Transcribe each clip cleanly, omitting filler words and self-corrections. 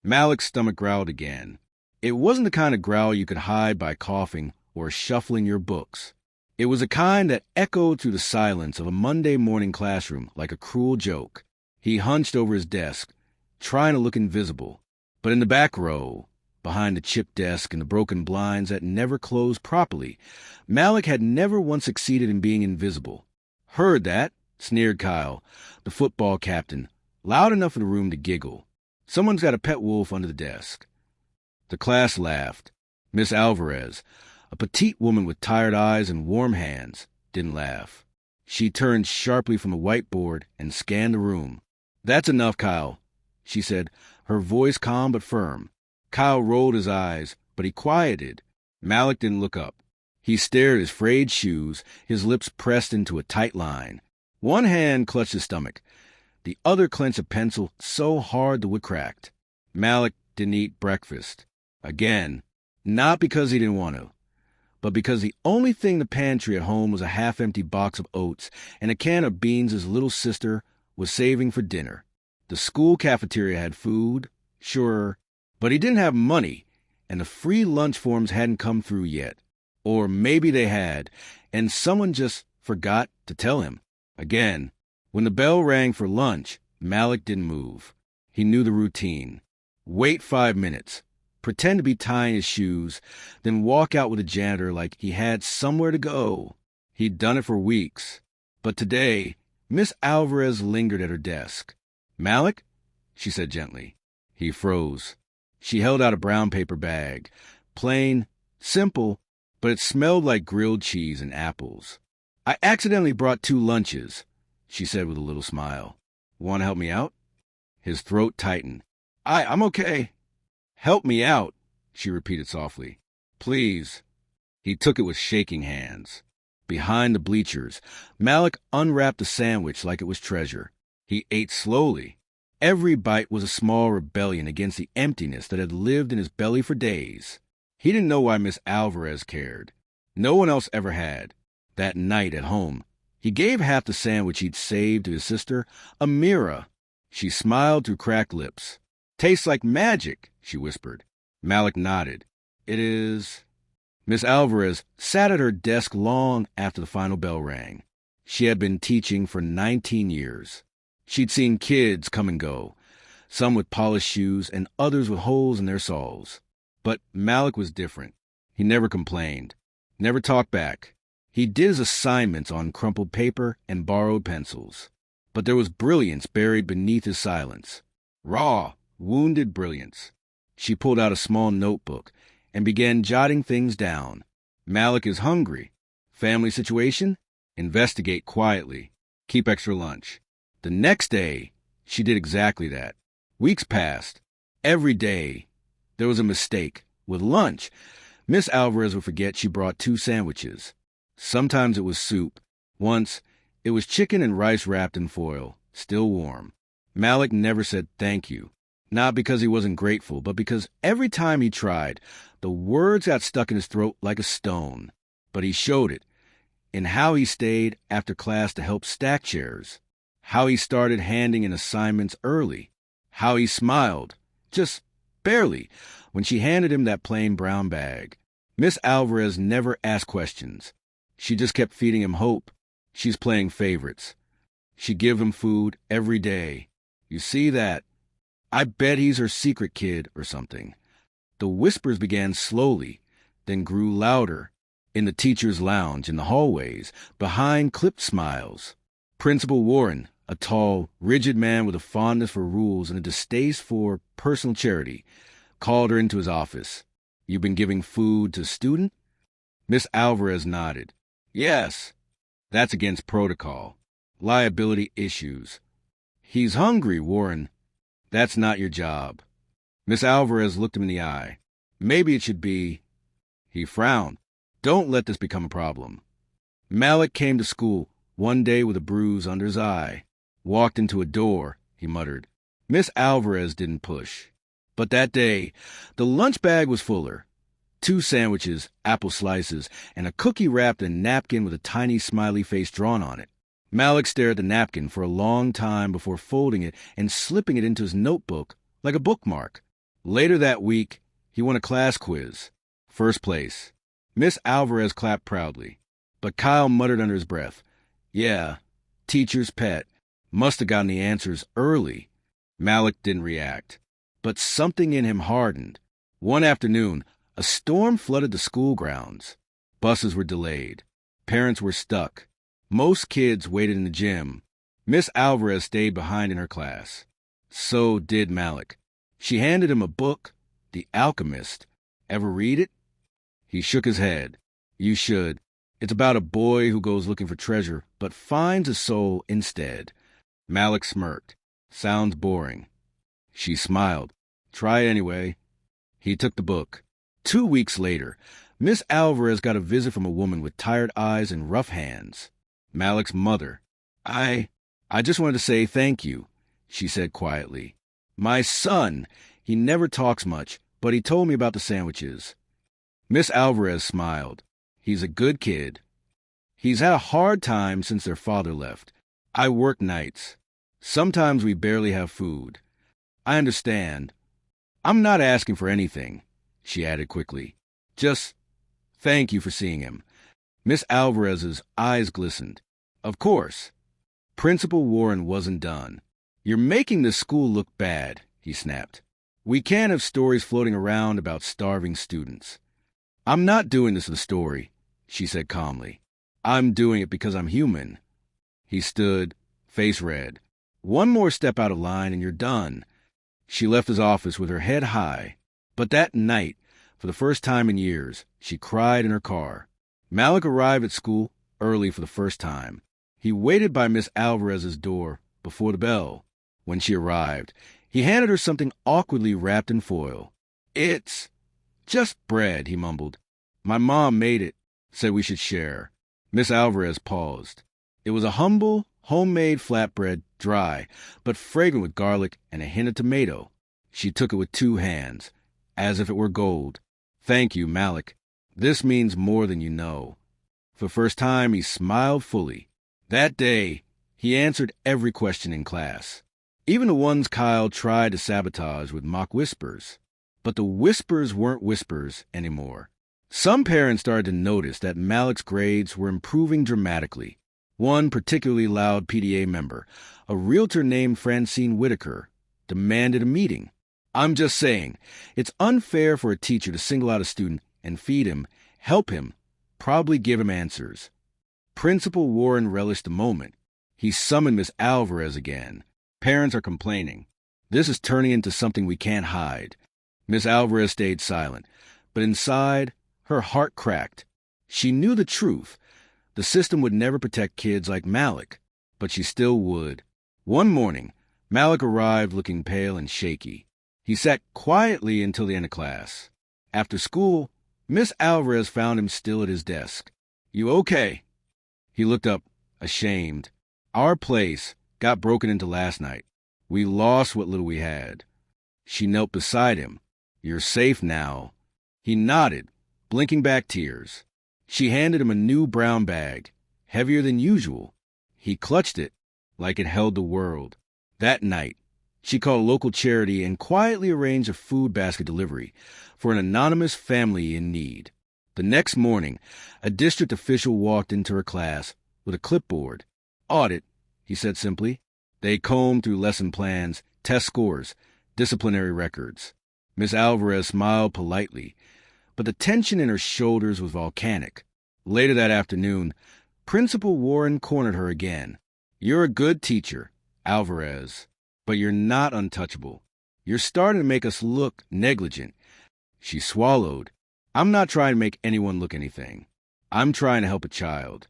Malik's stomach growled again. It wasn't the kind of growl you could hide by coughing or shuffling your books. It was a kind that echoed through the silence of a Monday morning classroom like a cruel joke. He hunched over his desk, trying to look invisible. But in the back row, behind the chipped desk and the broken blinds that never closed properly, Malik had never once succeeded in being invisible. "Heard that," sneered Kyle, the football captain, loud enough for the room to giggle. "Someone's got a pet wolf under the desk." The class laughed. Miss Alvarez, a petite woman with tired eyes and warm hands, didn't laugh. She turned sharply from the whiteboard and scanned the room. "That's enough, Kyle," she said, her voice calm but firm. Kyle rolled his eyes, but he quieted. Malik didn't look up. He stared at his frayed shoes, his lips pressed into a tight line. One hand clutched his stomach. The other clenched a pencil so hard the wood cracked. Malik didn't eat breakfast. Again, not because he didn't want to, but because the only thing in the pantry at home was a half-empty box of oats and a can of beans his little sister was saving for dinner. The school cafeteria had food, sure, but he didn't have money, and the free lunch forms hadn't come through yet. Or maybe they had, and someone just forgot to tell him. Again, when the bell rang for lunch, Malik didn't move. He knew the routine. Wait 5 minutes, pretend to be tying his shoes, then walk out with a janitor like he had somewhere to go. He'd done it for weeks. But today, Miss Alvarez lingered at her desk. "Malik?" she said gently. He froze. She held out a brown paper bag. Plain, simple, but it smelled like grilled cheese and apples. "I accidentally brought 2 lunches," she said with a little smile. "Want to help me out?" His throat tightened. I'm okay." "Help me out," she repeated softly. "Please." He took it with shaking hands. Behind the bleachers, Malik unwrapped the sandwich like it was treasure. He ate slowly. Every bite was a small rebellion against the emptiness that had lived in his belly for days. He didn't know why Miss Alvarez cared. No one else ever had. That night at home, he gave half the sandwich he'd saved to his sister, Amira. She smiled through cracked lips. "Tastes like magic," she whispered. Malik nodded. "It is." Miss Alvarez sat at her desk long after the final bell rang. She had been teaching for 19 years. She'd seen kids come and go, some with polished shoes and others with holes in their soles. But Malik was different. He never complained, never talked back. He did his assignments on crumpled paper and borrowed pencils. But there was brilliance buried beneath his silence. Raw, wounded brilliance. She pulled out a small notebook and began jotting things down. "Malik is hungry. Family situation? Investigate quietly. Keep extra lunch." The next day, she did exactly that. Weeks passed. Every day, there was a mistake. With lunch, Miss Alvarez would forget she brought 2 sandwiches. Sometimes it was soup. Once, it was chicken and rice wrapped in foil, still warm. Malik never said thank you. Not because he wasn't grateful, but because every time he tried, the words got stuck in his throat like a stone. But he showed it in how he stayed after class to help stack chairs, how he started handing in assignments early, how he smiled, just barely, when she handed him that plain brown bag. Miss Alvarez never asked questions. She just kept feeding him hope. She's playing favorites. She'd give him food every day. "You see that? I bet he's her secret kid or something." The whispers began slowly, then grew louder. In the teacher's lounge, in the hallways, behind clipped smiles. Principal Warren, a tall, rigid man with a fondness for rules and a distaste for personal charity, called her into his office. "You've been giving food to a student?" Miss Alvarez nodded. "Yes. That's against protocol. Liability issues." "He's hungry, Warren." "That's not your job." Miss Alvarez looked him in the eye. "Maybe it should be." He frowned. "Don't let this become a problem." Malik came to school one day with a bruise under his eye. "Walked into a door," he muttered. Miss Alvarez didn't push. But that day, the lunch bag was fuller. 2 sandwiches, apple slices, and a cookie wrapped in a napkin with a tiny smiley face drawn on it. Malik stared at the napkin for a long time before folding it and slipping it into his notebook like a bookmark. Later that week, he won a class quiz. First place. Miss Alvarez clapped proudly. But Kyle muttered under his breath, "Yeah, teacher's pet. Must have gotten the answers early." Malik didn't react. But something in him hardened. One afternoon, a storm flooded the school grounds. Buses were delayed. Parents were stuck. Most kids waited in the gym. Miss Alvarez stayed behind in her class. So did Malik. She handed him a book, The Alchemist. Ever read it? He shook his head. You should. It's about a boy who goes looking for treasure, but finds a soul instead. Malik smirked. Sounds boring. She smiled. Try it anyway. He took the book. 2 weeks later, Miss Alvarez got a visit from a woman with tired eyes and rough hands. Malik's mother. I just wanted to say thank you, she said quietly. My son, he never talks much, but he told me about the sandwiches. Miss Alvarez smiled. He's a good kid. He's had a hard time since their father left. I work nights. Sometimes we barely have food. I understand. I'm not asking for anything, she added quickly. Just thank you for seeing him. Miss Alvarez's eyes glistened. Of course. Principal Warren wasn't done. You're making the school look bad, he snapped. We can't have stories floating around about starving students. I'm not doing this for the story, she said calmly. I'm doing it because I'm human. He stood, face red. One more step out of line and you're done. She left his office with her head high. But that night, for the first time in years, she cried in her car. Malik arrived at school early for the first time. He waited by Miss Alvarez's door before the bell. When she arrived, he handed her something awkwardly wrapped in foil. It's just bread, he mumbled. My mom made it, said we should share. Miss Alvarez paused. It was a humble, homemade flatbread, dry, but fragrant with garlic and a hint of tomato. She took it with 2 hands, as if it were gold. Thank you, Malik. This means more than you know. For the first time, he smiled fully. That day, he answered every question in class, even the ones Kyle tried to sabotage with mock whispers. But the whispers weren't whispers anymore. Some parents started to notice that Malik's grades were improving dramatically. One particularly loud PTA member, a realtor named Francine Whitaker, demanded a meeting. I'm just saying, it's unfair for a teacher to single out a student and feed him, help him, probably give him answers. Principal Warren relished the moment. He summoned Miss Alvarez again. Parents are complaining. This is turning into something we can't hide. Miss Alvarez stayed silent, but inside, her heart cracked. She knew the truth. The system would never protect kids like Malik, but she still would. One morning, Malik arrived looking pale and shaky. He sat quietly until the end of class. After school, Miss Alvarez found him still at his desk. You okay? He looked up, ashamed. Our place got broken into last night. We lost what little we had. She knelt beside him. You're safe now. He nodded, blinking back tears. She handed him a new brown bag, heavier than usual. He clutched it like it held the world. That night, she called a local charity and quietly arranged a food basket delivery for an anonymous family in need. The next morning, a district official walked into her class with a clipboard. Audit, he said simply. They combed through lesson plans, test scores, disciplinary records. Miss Alvarez smiled politely, but the tension in her shoulders was volcanic. Later that afternoon, Principal Warren cornered her again. You're a good teacher, Alvarez, but you're not untouchable. You're starting to make us look negligent. She swallowed. I'm not trying to make anyone look anything. I'm trying to help a child.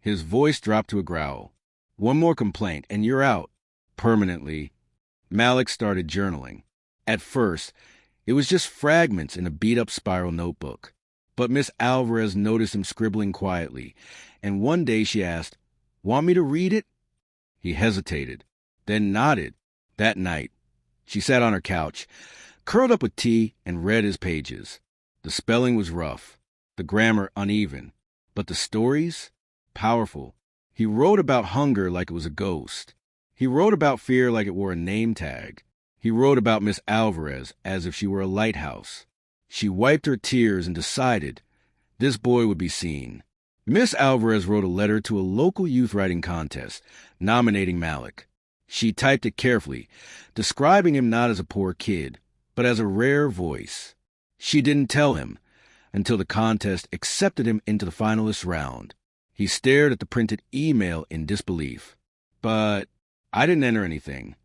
His voice dropped to a growl. One more complaint, and you're out. Permanently. Malik started journaling. At first, it was just fragments in a beat-up spiral notebook. But Miss Alvarez noticed him scribbling quietly, and one day she asked, Want me to read it? He hesitated, then nodded. That night, she sat on her couch, curled up with tea, and read his pages. The spelling was rough, the grammar uneven, but the stories, powerful. He wrote about hunger like it was a ghost. He wrote about fear like it wore a name tag. He wrote about Miss Alvarez as if she were a lighthouse. She wiped her tears and decided this boy would be seen. Miss Alvarez wrote a letter to a local youth writing contest, nominating Malik. She typed it carefully, describing him not as a poor kid, but as a rare voice. She didn't tell him until the contest accepted him into the finalist round. He stared at the printed email in disbelief. But I didn't enter anything.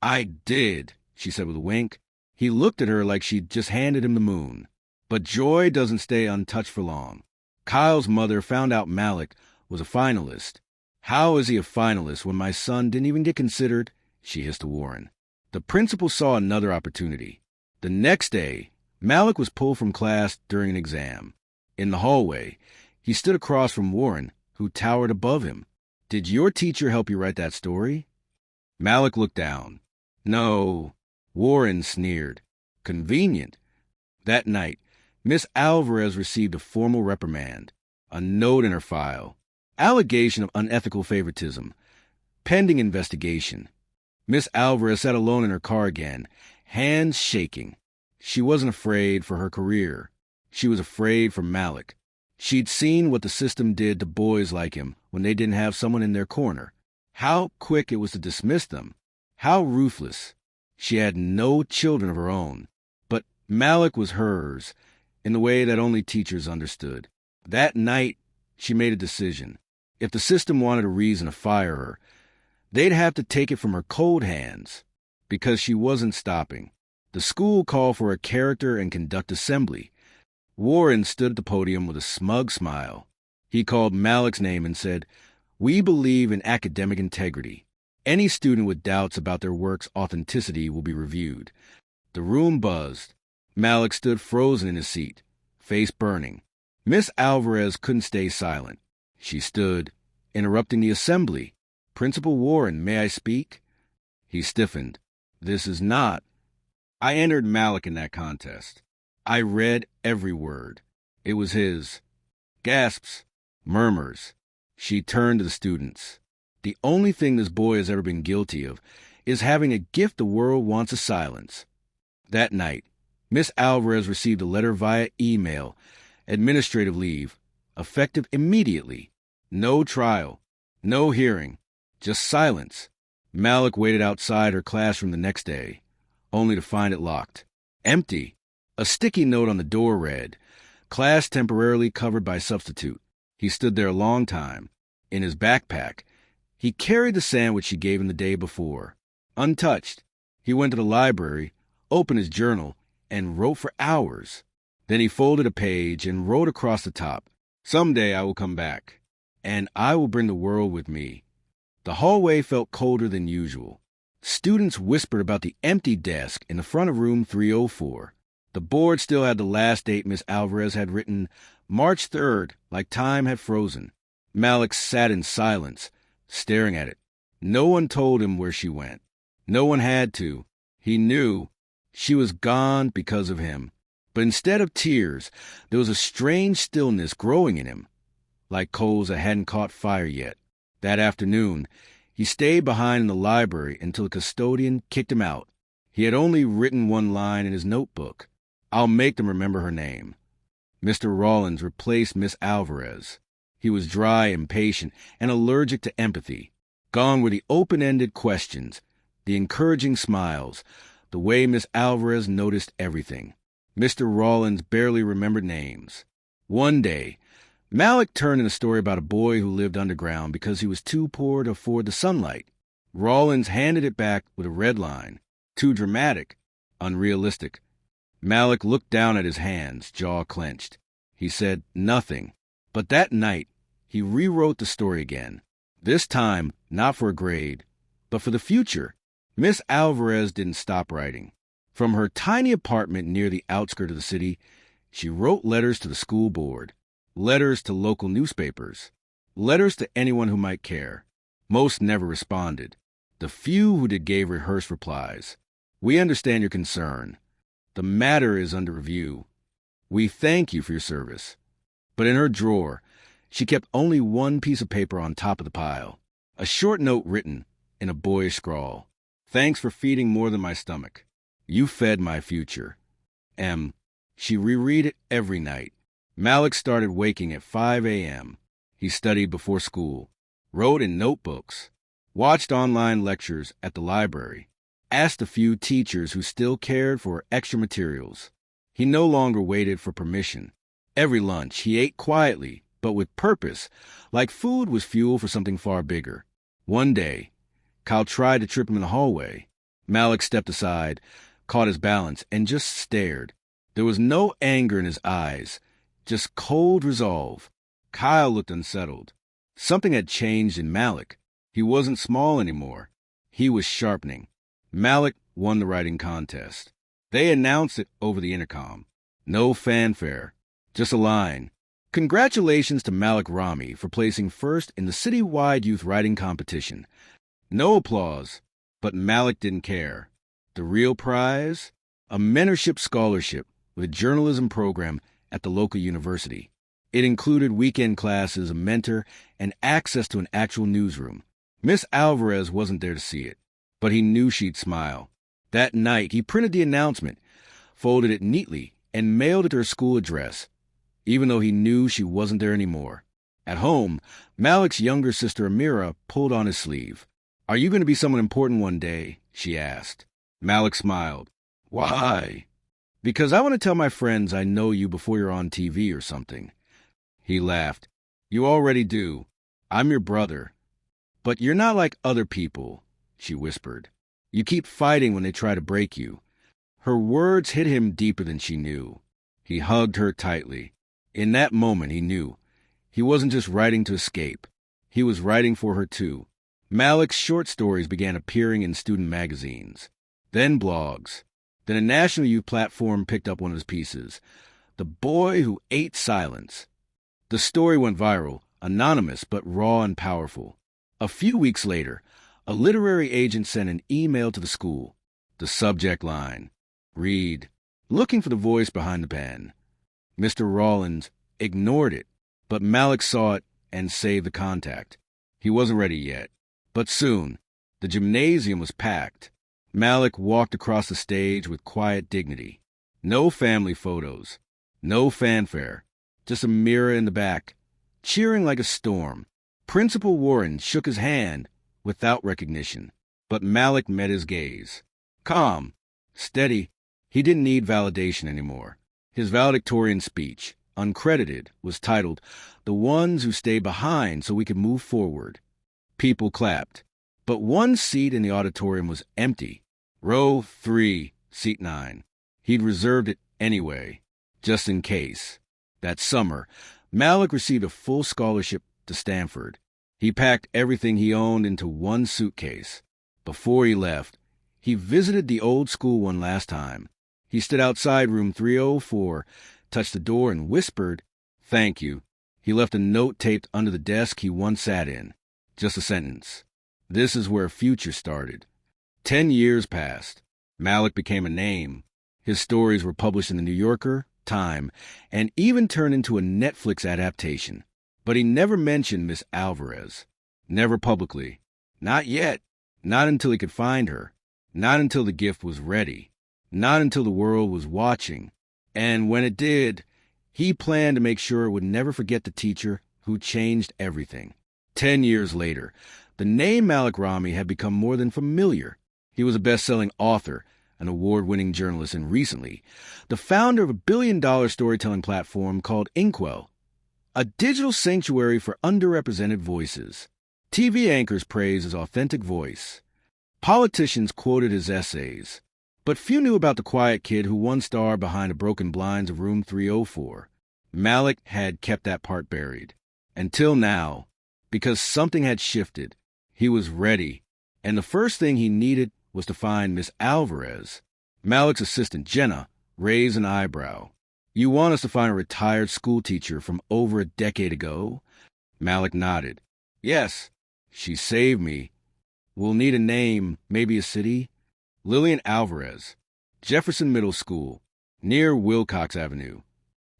I did, she said with a wink. He looked at her like she'd just handed him the moon. But joy doesn't stay untouched for long. Kyle's mother found out Malik was a finalist. How is he a finalist when my son didn't even get considered? She hissed to Warren. The principal saw another opportunity. The next day, Malik was pulled from class during an exam. In the hallway, he stood across from Warren, who towered above him. Did your teacher help you write that story? Malik looked down. No. Warren sneered. Convenient. That night, Miss Alvarez received a formal reprimand, a note in her file, allegation of unethical favoritism, pending investigation. Miss Alvarez sat alone in her car again, hands shaking. She wasn't afraid for her career. She was afraid for Malik. She'd seen what the system did to boys like him when they didn't have someone in their corner. How quick it was to dismiss them. How ruthless. She had no children of her own, but Malik was hers in the way that only teachers understood. That night, she made a decision. If the system wanted a reason to fire her, they'd have to take it from her cold hands, because she wasn't stopping. The school called for a character and conduct assembly. Warren stood at the podium with a smug smile. He called Malik's name and said, "We believe in academic integrity. Any student with doubts about their work's authenticity will be reviewed." The room buzzed. Malik stood frozen in his seat, face burning. Miss Alvarez couldn't stay silent. She stood, interrupting the assembly. "Principal Warren, may I speak?" He stiffened. "This is not." I entered Malik in that contest. I read every word. It was his. Gasps. Murmurs. She turned to the students. The only thing this boy has ever been guilty of is having a gift the world wants to silence. That night, Miss Alvarez received a letter via email, administrative leave, effective immediately. No trial, no hearing, just silence. Malik waited outside her classroom the next day, only to find it locked. Empty. A sticky note on the door read, "Class temporarily covered by substitute." He stood there a long time. In his backpack, he carried the sandwich she gave him the day before. Untouched, he went to the library, opened his journal, and wrote for hours. Then he folded a page and wrote across the top, "Someday I will come back, and I will bring the world with me." The hallway felt colder than usual. Students whispered about the empty desk in the front of room 304. The board still had the last date Miss Alvarez had written, March 3rd, like time had frozen. Malik sat in silence, staring at it. No one told him where she went. No one had to. He knew. She was gone because of him. But instead of tears, there was a strange stillness growing in him, like coals that hadn't caught fire yet. That afternoon, he stayed behind in the library until the custodian kicked him out. He had only written one line in his notebook. "I'll make them remember her name." Mr. Rawlins replaced Miss Alvarez. He was dry, impatient, and allergic to empathy. Gone were the open-ended questions, the encouraging smiles, the way Miss Alvarez noticed everything. Mr. Rawlins barely remembered names. One day, Malik turned in a story about a boy who lived underground because he was too poor to afford the sunlight. Rawlins handed it back with a red line. Too dramatic, unrealistic. Malik looked down at his hands, jaw clenched. He said nothing. But that night, he rewrote the story again. This time, not for a grade, but for the future. Miss Alvarez didn't stop writing. From her tiny apartment near the outskirts of the city, she wrote letters to the school board, letters to local newspapers, letters to anyone who might care. Most never responded. The few who did gave rehearsed replies. "We understand your concern. The matter is under review. We thank you for your service." But in her drawer, she kept only one piece of paper on top of the pile, a short note written in a boyish scrawl. Thanks for feeding more than my stomach. You fed my future. M. She reread it every night. Malik started waking at 5 a.m. He studied before school, wrote in notebooks, watched online lectures at the library, asked a few teachers who still cared for extra materials. He no longer waited for permission. Every lunch, he ate quietly, but with purpose, like food was fuel for something far bigger. One day, Kyle tried to trip him in the hallway. Malik stepped aside, caught his balance, and just stared. There was no anger in his eyes, just cold resolve. Kyle looked unsettled. Something had changed in Malik. He wasn't small anymore. He was sharpening. Malik won the writing contest. They announced it over the intercom. No fanfare, just a line. Congratulations to Malik Rami for placing first in the citywide youth writing competition. No applause, but Malik didn't care. The real prize? A mentorship scholarship with a journalism program at the local university. It included weekend classes, a mentor, and access to an actual newsroom. Miss Alvarez wasn't there to see it, but he knew she'd smile. That night, he printed the announcement, folded it neatly, and mailed it to her school address, even though he knew she wasn't there anymore. At home, Malik's younger sister Amira pulled on his sleeve. "Are you going to be someone important one day?" she asked. Malik smiled. "Why?" "Because I want to tell my friends I know you before you're on TV or something." He laughed. "You already do. I'm your brother. But you're not like other people," she whispered. "You keep fighting when they try to break you." Her words hit him deeper than she knew. He hugged her tightly. In that moment, he knew. He wasn't just writing to escape. He was writing for her, too. Malik's short stories began appearing in student magazines, then blogs. Then a national youth platform picked up one of his pieces, "The Boy Who Ate Silence." The story went viral, anonymous but raw and powerful. A few weeks later, a literary agent sent an email to the school. The subject line, read, "Looking for the voice behind the pen." Mr. Rawlins ignored it, but Malik saw it and saved the contact. He wasn't ready yet, but soon. The gymnasium was packed. Malik walked across the stage with quiet dignity. No family photos, no fanfare, just a mirror in the back, cheering like a storm. Principal Warren shook his hand without recognition, but Malik met his gaze. Calm, steady, he didn't need validation anymore. His valedictorian speech, uncredited, was titled, "The Ones Who Stay Behind So We Can Move Forward." People clapped, but one seat in the auditorium was empty. Row 3, seat 9. He'd reserved it anyway, just in case. That summer, Malik received a full scholarship to Stanford. He packed everything he owned into one suitcase. Before he left, he visited the old school one last time. He stood outside room 304, touched the door, and whispered, "Thank you." He left a note taped under the desk he once sat in. Just a sentence. This is where future started. 10 years passed. Malik became a name. His stories were published in the New Yorker, Time, and even turned into a Netflix adaptation. But he never mentioned Miss Alvarez. Never publicly. Not yet. Not until he could find her. Not until the gift was ready. Not until the world was watching. And when it did, he planned to make sure it would never forget the teacher who changed everything. 10 years later, the name Malik Rami had become more than familiar. He was a best-selling author, an award-winning journalist, and recently, the founder of a billion-dollar storytelling platform called Inkwell, a digital sanctuary for underrepresented voices. TV anchors praised his authentic voice. Politicians quoted his essays. But few knew about the quiet kid who one star behind the broken blinds of room 304. Malik had kept that part buried. Until now, because something had shifted. He was ready, and the first thing he needed was to find Miss Alvarez. Malik's assistant, Jenna, raised an eyebrow. "You want us to find a retired schoolteacher from over a decade ago?" Malik nodded. "Yes, she saved me. We'll need a name, maybe a city." Lillian Alvarez, Jefferson Middle School, near Wilcox Avenue.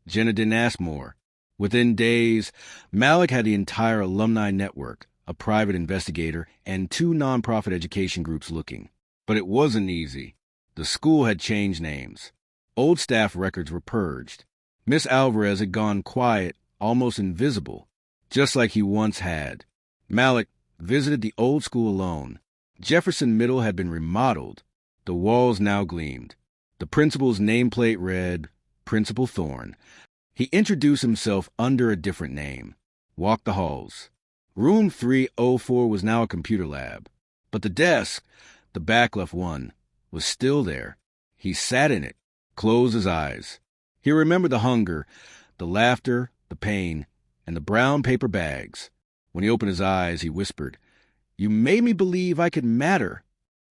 Jenna didn't ask more. Within days, Malik had the entire alumni network, a private investigator, and 2 nonprofit education groups looking. But it wasn't easy. The school had changed names. Old staff records were purged. Miss Alvarez had gone quiet, almost invisible, just like he once had. Malik visited the old school alone. Jefferson Middle had been remodeled. The walls now gleamed. The principal's nameplate read, Principal Thorne. He introduced himself under a different name. Walked the halls. Room 304 was now a computer lab. But the desk, the back left one, was still there. He sat in it, closed his eyes. He remembered the hunger, the laughter, the pain, and the brown paper bags. When he opened his eyes, he whispered, "You made me believe I could matter."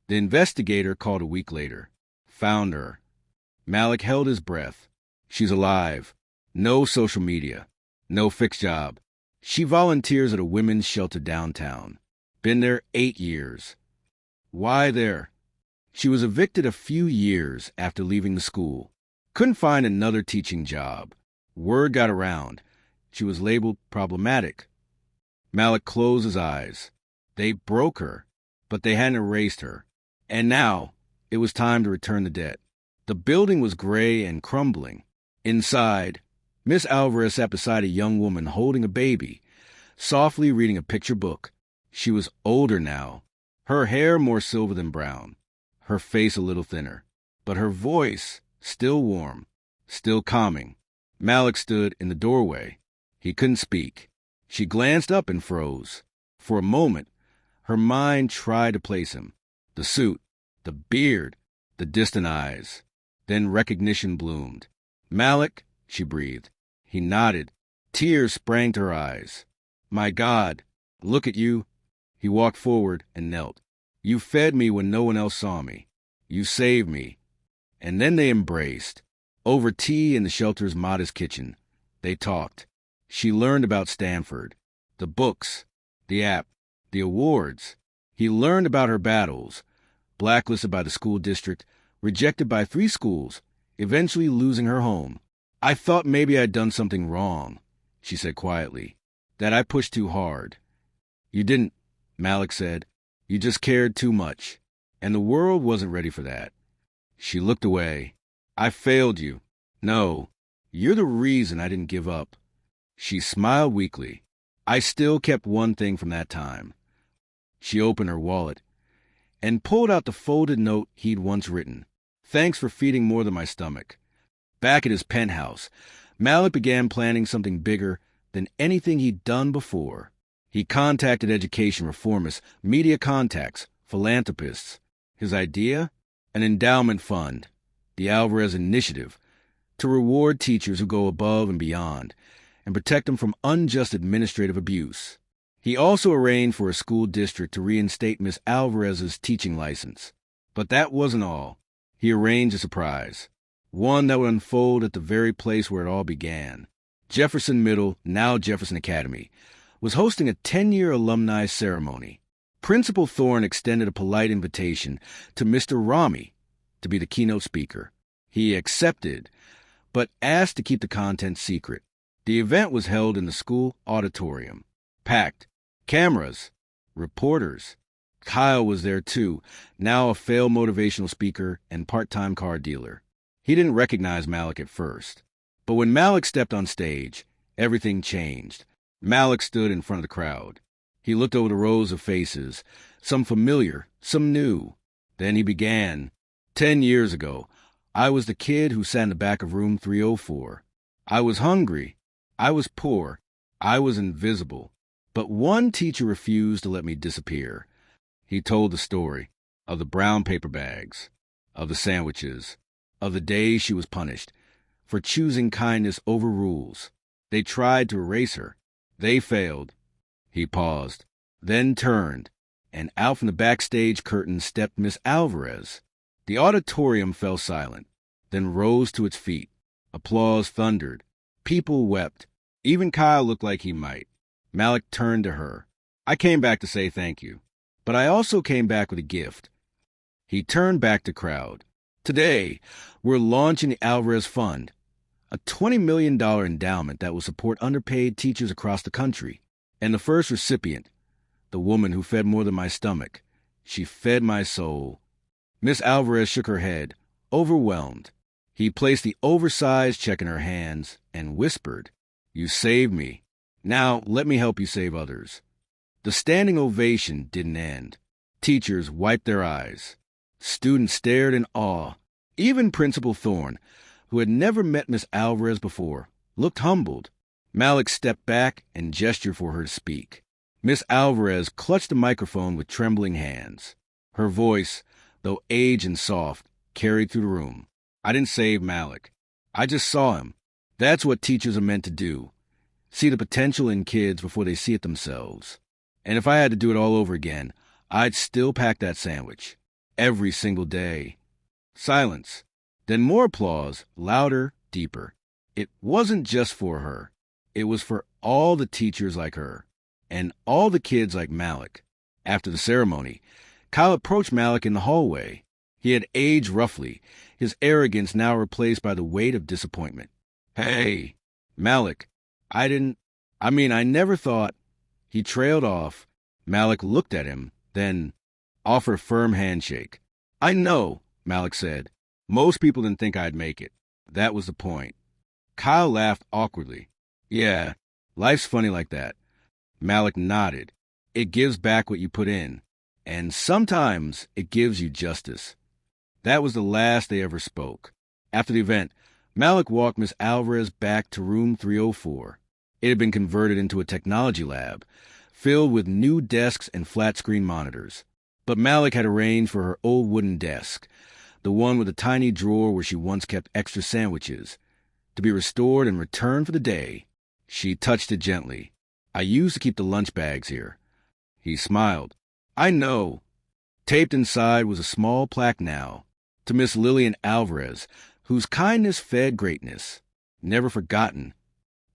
The investigator called a week later. Found her. Malik held his breath. She's alive. No social media. No fixed job. She volunteers at a women's shelter downtown. Been there 8 years. Why there? She was evicted a few years after leaving the school. Couldn't find another teaching job. Word got around. She was labeled problematic. Malik closed his eyes. They broke her, but they hadn't erased her. And now, it was time to return the debt. The building was gray and crumbling. Inside, Miss Alvarez sat beside a young woman holding a baby, softly reading a picture book. She was older now, her hair more silver than brown, her face a little thinner, but her voice still warm, still calming. Malik stood in the doorway. He couldn't speak. She glanced up and froze. For a moment, her mind tried to place him. The suit, the beard, the distant eyes. Then recognition bloomed. "Malik," she breathed. He nodded. Tears sprang to her eyes. "My God, look at you." He walked forward and knelt. "You fed me when no one else saw me. You saved me." And then they embraced. Over tea in the shelter's modest kitchen. They talked. She learned about Stanford, the books, the app, the awards. He learned about her battles, blacklisted by the school district, rejected by 3 schools, eventually losing her home. "I thought maybe I'd done something wrong," she said quietly, "that I pushed too hard." "You didn't," Malik said. "You just cared too much. And the world wasn't ready for that." She looked away. "I failed you." "No, you're the reason I didn't give up." She smiled weakly. "I still kept one thing from that time." She opened her wallet and pulled out the folded note he'd once written. "Thanks for feeding more than my stomach." Back at his penthouse, Malik began planning something bigger than anything he'd done before. He contacted education reformists, media contacts, philanthropists. His idea? An endowment fund, the Alvarez Initiative, to reward teachers who go above and beyond and protect them from unjust administrative abuse. He also arranged for a school district to reinstate Miss Alvarez's teaching license. But that wasn't all. He arranged a surprise, one that would unfold at the very place where it all began. Jefferson Middle, now Jefferson Academy, was hosting a 10-year alumni ceremony. Principal Thorne extended a polite invitation to Mr. Rami to be the keynote speaker. He accepted, but asked to keep the content secret. The event was held in the school auditorium. Packed. Cameras. Reporters. Kyle was there too, now a failed motivational speaker and part-time car dealer. He didn't recognize Malik at first. But when Malik stepped on stage, everything changed. Malik stood in front of the crowd. He looked over the rows of faces, some familiar, some new. Then he began. 10 years ago, I was the kid who sat in the back of room 304. I was hungry. I was poor. I was invisible. But one teacher refused to let me disappear. He told the story of the brown paper bags, of the sandwiches, of the day she was punished for choosing kindness over rules. They tried to erase her. They failed. He paused, then turned, and out from the backstage curtain stepped Miss Alvarez. The auditorium fell silent, then rose to its feet. Applause thundered. People wept. Even Kyle looked like he might. Malik turned to her. "I came back to say thank you, but I also came back with a gift." He turned back to crowd. "Today, we're launching the Alvarez Fund, a $20 million endowment that will support underpaid teachers across the country. And the first recipient, the woman who fed more than my stomach, she fed my soul." Miss Alvarez shook her head, overwhelmed. He placed the oversized check in her hands and whispered, "You saved me. Now let me help you save others." The standing ovation didn't end. Teachers wiped their eyes. Students stared in awe. Even Principal Thorne, who had never met Miss Alvarez before, looked humbled. Malik stepped back and gestured for her to speak. Miss Alvarez clutched the microphone with trembling hands. Her voice, though aged and soft, carried through the room. "I didn't save Malik. I just saw him. That's what teachers are meant to do. See the potential in kids before they see it themselves. And if I had to do it all over again, I'd still pack that sandwich. Every single day." Silence. Then more applause, louder, deeper. It wasn't just for her. It was for all the teachers like her, and all the kids like Malik. After the ceremony, Kyle approached Malik in the hallway. He had aged roughly, his arrogance now replaced by the weight of disappointment. "Hey, Malik, I never thought—" He trailed off. Malik looked at him, then offered a firm handshake. "I know," Malik said. "Most people didn't think I'd make it. That was the point." Kyle laughed awkwardly. "Yeah, life's funny like that." Malik nodded. "It gives back what you put in. And sometimes it gives you justice." That was the last they ever spoke. After the event, Malik walked Miss Alvarez back to room 304. It had been converted into a technology lab, filled with new desks and flat-screen monitors. But Malik had arranged for her old wooden desk, the one with a tiny drawer where she once kept extra sandwiches, to be restored and returned for the day. She touched it gently. "I used to keep the lunch bags here." He smiled. "I know." Taped inside was a small plaque now, to Miss Lillian Alvarez, whose kindness fed greatness. Never forgotten.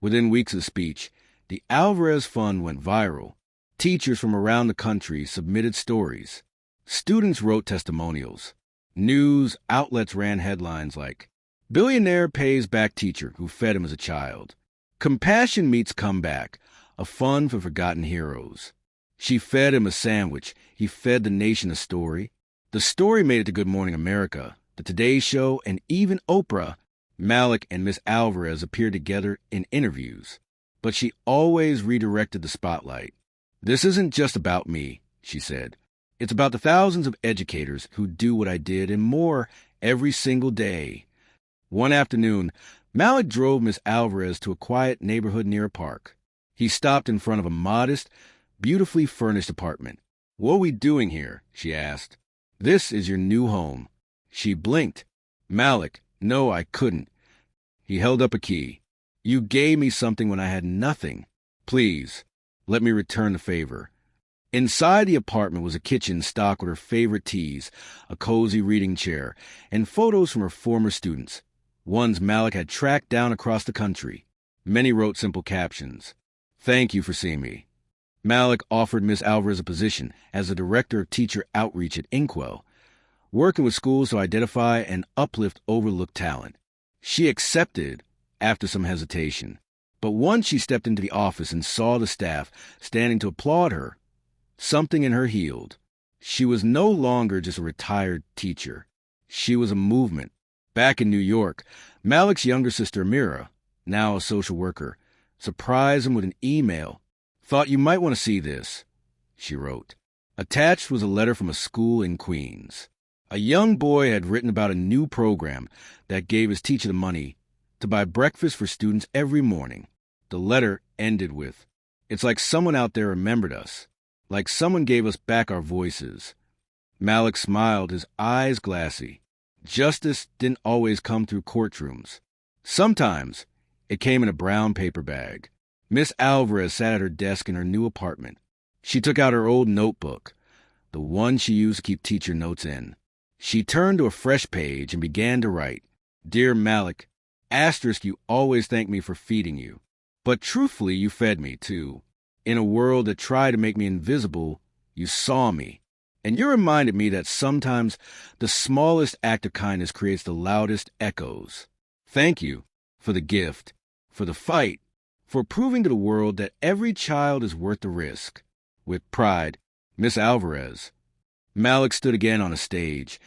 Within weeks of speech, the Alvarez Fund went viral. Teachers from around the country submitted stories. Students wrote testimonials. News outlets ran headlines like, "Billionaire pays back teacher who fed him as a child." "Compassion meets comeback, a fund for forgotten heroes." She fed him a sandwich. He fed the nation a story. The story made it to Good Morning America, The Today Show, and even Oprah. Malik and Miss Alvarez appeared together in interviews, but she always redirected the spotlight. "This isn't just about me," she said. "It's about the thousands of educators who do what I did and more every single day." One afternoon, Malik drove Miss Alvarez to a quiet neighborhood near a park. He stopped in front of a modest, beautifully furnished apartment. "What are we doing here?" she asked. "This is your new home." She blinked. "Malik, no, I couldn't." He held up a key. "You gave me something when I had nothing. Please, let me return the favor." Inside the apartment was a kitchen stocked with her favorite teas, a cozy reading chair, and photos from her former students, ones Malik had tracked down across the country. Many wrote simple captions. "Thank you for seeing me." Malik offered Miss Alvarez a position as the director of teacher outreach at Inkwell, working with schools to identify and uplift overlooked talent. She accepted after some hesitation. But once she stepped into the office and saw the staff standing to applaud her, something in her healed. She was no longer just a retired teacher. She was a movement. Back in New York, Malik's younger sister Amira, now a social worker, surprised him with an email. "Thought you might want to see this," she wrote. Attached was a letter from a school in Queens. A young boy had written about a new program that gave his teacher the money to buy breakfast for students every morning. The letter ended with, "It's like someone out there remembered us, like someone gave us back our voices." Malik smiled, his eyes glassy. Justice didn't always come through courtrooms. Sometimes it came in a brown paper bag. Miss Alvarez sat at her desk in her new apartment. She took out her old notebook, the one she used to keep teacher notes in. She turned to a fresh page and began to write, "Dear Malik, asterisk, you always thank me for feeding you. But truthfully, you fed me, too. In a world that tried to make me invisible, you saw me. And you reminded me that sometimes the smallest act of kindness creates the loudest echoes. Thank you for the gift, for the fight, for proving to the world that every child is worth the risk. With pride, Miss Alvarez." Malik stood again on a stage.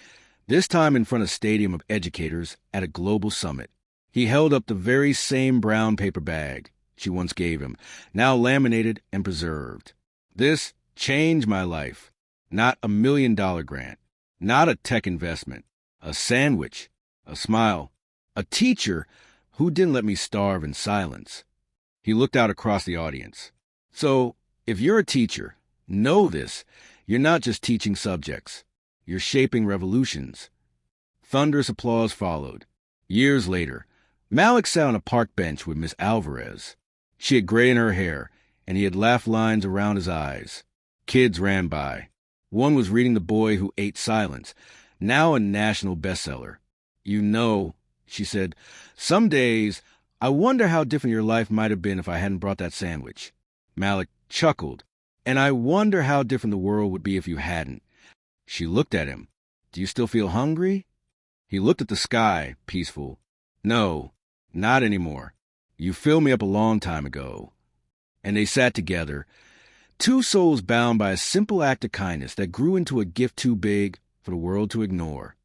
this time in front of a stadium of educators at a global summit. He held up the very same brown paper bag she once gave him, now laminated and preserved. This changed my life. Not $1 million grant, not a tech investment, a sandwich, a smile, a teacher who didn't let me starve in silence. He looked out across the audience. So, if you're a teacher, know this. You're not just teaching subjects. You're shaping revolutions. Thunderous applause followed. Years later, Malik sat on a park bench with Miss Alvarez. She had gray in her hair, and he had laugh lines around his eyes. Kids ran by. One was reading The Boy Who Ate Silence, now a national bestseller. You know, she said, some days I wonder how different your life might have been if I hadn't brought that sandwich. Malik chuckled. And I wonder how different the world would be if you hadn't. She looked at him. Do you still feel hungry? He looked at the sky, peaceful. No, not anymore. You filled me up a long time ago. And they sat together, two souls bound by a simple act of kindness that grew into a gift too big for the world to ignore.